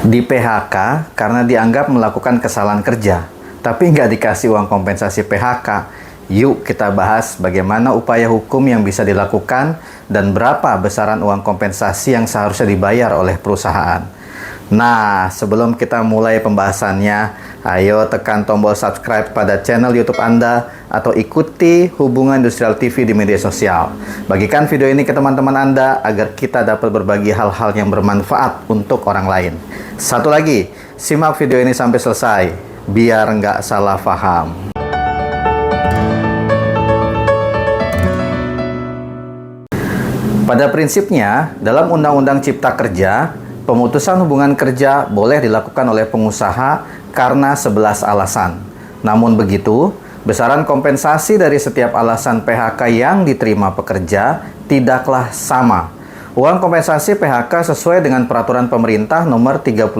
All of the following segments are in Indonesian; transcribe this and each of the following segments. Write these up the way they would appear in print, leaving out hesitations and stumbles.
Di PHK karena dianggap melakukan kesalahan kerja, tapi nggak dikasih uang kompensasi PHK. Yuk kita bahas bagaimana upaya hukum yang bisa dilakukan dan berapa besaran uang kompensasi yang seharusnya dibayar oleh perusahaan. Nah, sebelum kita mulai pembahasannya, ayo tekan tombol subscribe pada channel YouTube Anda atau ikuti Hubungan Industrial TV di media sosial. Bagikan video ini ke teman-teman Anda agar kita dapat berbagi hal-hal yang bermanfaat untuk orang lain. Satu lagi, simak video ini sampai selesai, biar nggak salah paham. Pada prinsipnya, dalam Undang-Undang Cipta Kerja, pemutusan hubungan kerja boleh dilakukan oleh pengusaha karena 11 alasan. Namun begitu, besaran kompensasi dari setiap alasan PHK yang diterima pekerja tidaklah sama. Uang kompensasi PHK sesuai dengan Peraturan Pemerintah Nomor 35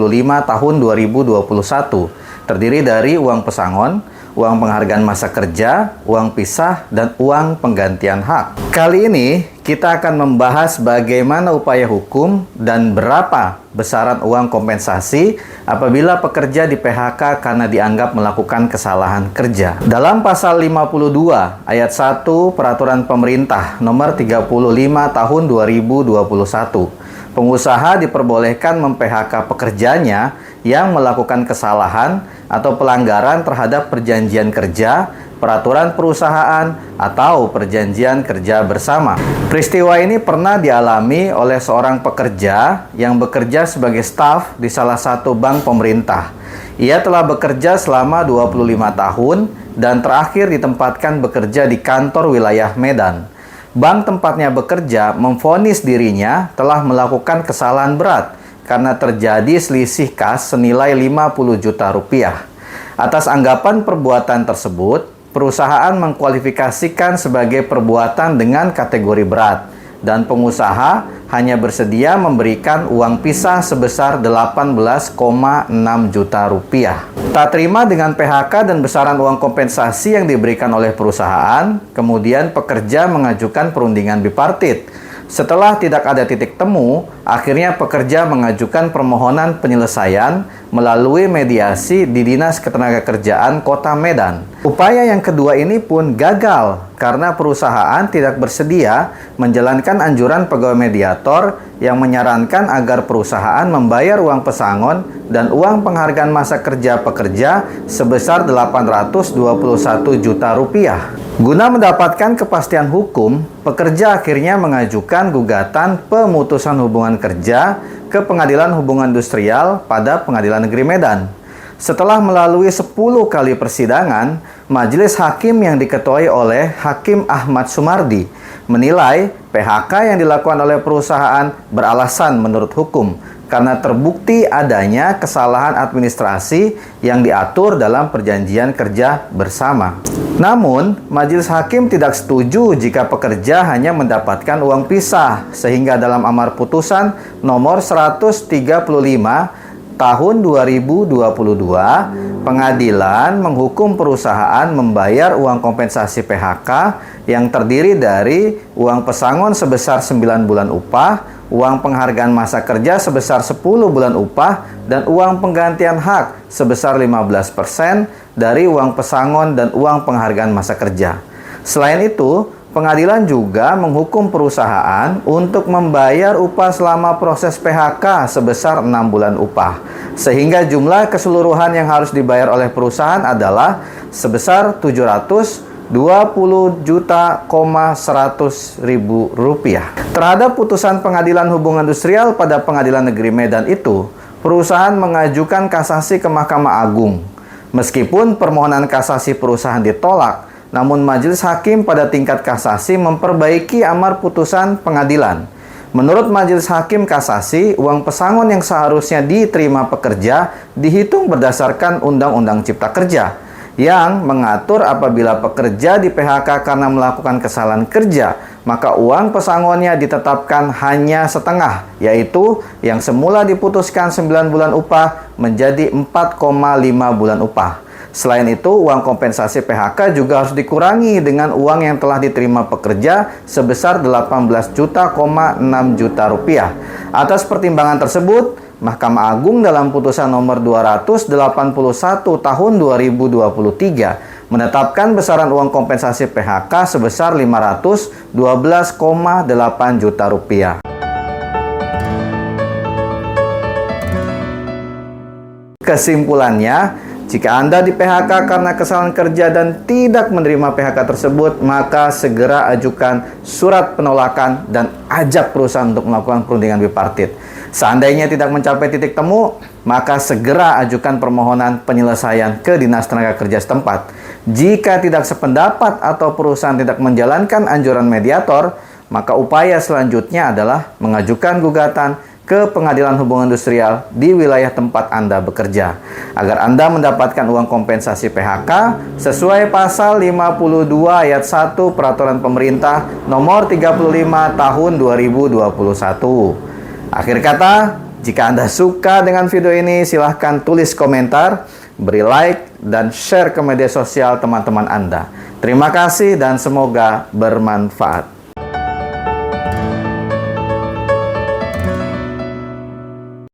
Tahun 2021, terdiri dari uang pesangon, uang penghargaan masa kerja, uang pisah, dan uang penggantian hak. Kali ini, kita akan membahas bagaimana upaya hukum dan berapa besaran uang kompensasi apabila pekerja di PHK karena dianggap melakukan kesalahan kerja. Dalam pasal 52 ayat 1 Peraturan Pemerintah Nomor 35 Tahun 2021, pengusaha diperbolehkan mem-PHK pekerjanya yang melakukan kesalahan atau pelanggaran terhadap perjanjian kerja, peraturan perusahaan, atau perjanjian kerja bersama. Peristiwa ini pernah dialami oleh seorang pekerja yang bekerja sebagai staf di salah satu bank pemerintah. Ia telah bekerja selama 25 tahun dan terakhir ditempatkan bekerja di kantor wilayah Medan. Bank tempatnya bekerja memvonis dirinya telah melakukan kesalahan berat karena terjadi selisih kas senilai 50 juta rupiah. Atas anggapan perbuatan tersebut, perusahaan mengkualifikasikan sebagai perbuatan dengan kategori berat, dan pengusaha hanya bersedia memberikan uang pisah sebesar 18,6 juta rupiah. Tak terima dengan PHK dan besaran uang kompensasi yang diberikan oleh perusahaan, kemudian pekerja mengajukan perundingan bipartit. Setelah tidak ada titik temu, akhirnya pekerja mengajukan permohonan penyelesaian melalui mediasi di Dinas Ketenagakerjaan Kota Medan. Upaya yang kedua ini pun gagal karena perusahaan tidak bersedia menjalankan anjuran pegawai mediator yang menyarankan agar perusahaan membayar uang pesangon dan uang penghargaan masa kerja pekerja sebesar 821 juta rupiah. Guna mendapatkan kepastian hukum, pekerja akhirnya mengajukan gugatan pemutusan hubungan kerja ke Pengadilan Hubungan Industrial pada Pengadilan Negeri Medan. Setelah melalui 10 kali persidangan, majelis hakim yang diketuai oleh Hakim Ahmad Sumardi menilai PHK yang dilakukan oleh perusahaan beralasan menurut hukum karena terbukti adanya kesalahan administrasi yang diatur dalam perjanjian kerja bersama. Namun, majelis hakim tidak setuju jika pekerja hanya mendapatkan uang pisah, sehingga dalam amar putusan nomor 135 tahun 2022, pengadilan menghukum perusahaan membayar uang kompensasi PHK yang terdiri dari uang pesangon sebesar 9 bulan upah, uang penghargaan masa kerja sebesar 10 bulan upah, dan uang penggantian hak sebesar 15% dari uang pesangon dan uang penghargaan masa kerja. Selain itu, pengadilan juga menghukum perusahaan untuk membayar upah selama proses PHK sebesar 6 bulan upah, sehingga jumlah keseluruhan yang harus dibayar oleh perusahaan adalah sebesar 720 juta 100 ribu rupiah. Terhadap putusan Pengadilan Hubungan Industrial pada Pengadilan Negeri Medan itu, perusahaan mengajukan kasasi ke Mahkamah Agung. Meskipun permohonan kasasi perusahaan ditolak, namun majelis hakim pada tingkat kasasi memperbaiki amar putusan pengadilan. Menurut majelis hakim kasasi, uang pesangon yang seharusnya diterima pekerja dihitung berdasarkan Undang-Undang Cipta Kerja yang mengatur apabila pekerja di PHK karena melakukan kesalahan kerja, maka uang pesangonnya ditetapkan hanya setengah, yaitu yang semula diputuskan 9 bulan upah menjadi 4,5 bulan upah. Selain itu, uang kompensasi PHK juga harus dikurangi dengan uang yang telah diterima pekerja sebesar 18,6 juta rupiah. Atas pertimbangan tersebut, Mahkamah Agung dalam putusan nomor 281 tahun 2023 menetapkan besaran uang kompensasi PHK sebesar 512,8 juta rupiah. Kesimpulannya, jika Anda di PHK karena kesalahan kerja dan tidak menerima PHK tersebut, maka segera ajukan surat penolakan dan ajak perusahaan untuk melakukan perundingan bipartit. Seandainya tidak mencapai titik temu, maka segera ajukan permohonan penyelesaian ke Dinas Tenaga Kerja setempat. Jika tidak sependapat atau perusahaan tidak menjalankan anjuran mediator, maka upaya selanjutnya adalah mengajukan gugatan ke Pengadilan Hubungan Industrial di wilayah tempat Anda bekerja, agar Anda mendapatkan uang kompensasi PHK sesuai pasal 52 ayat 1 Peraturan Pemerintah nomor 35 tahun 2021. Akhir kata, jika Anda suka dengan video ini, silahkan tulis komentar, beri like, dan share ke media sosial teman-teman Anda. Terima kasih dan semoga bermanfaat.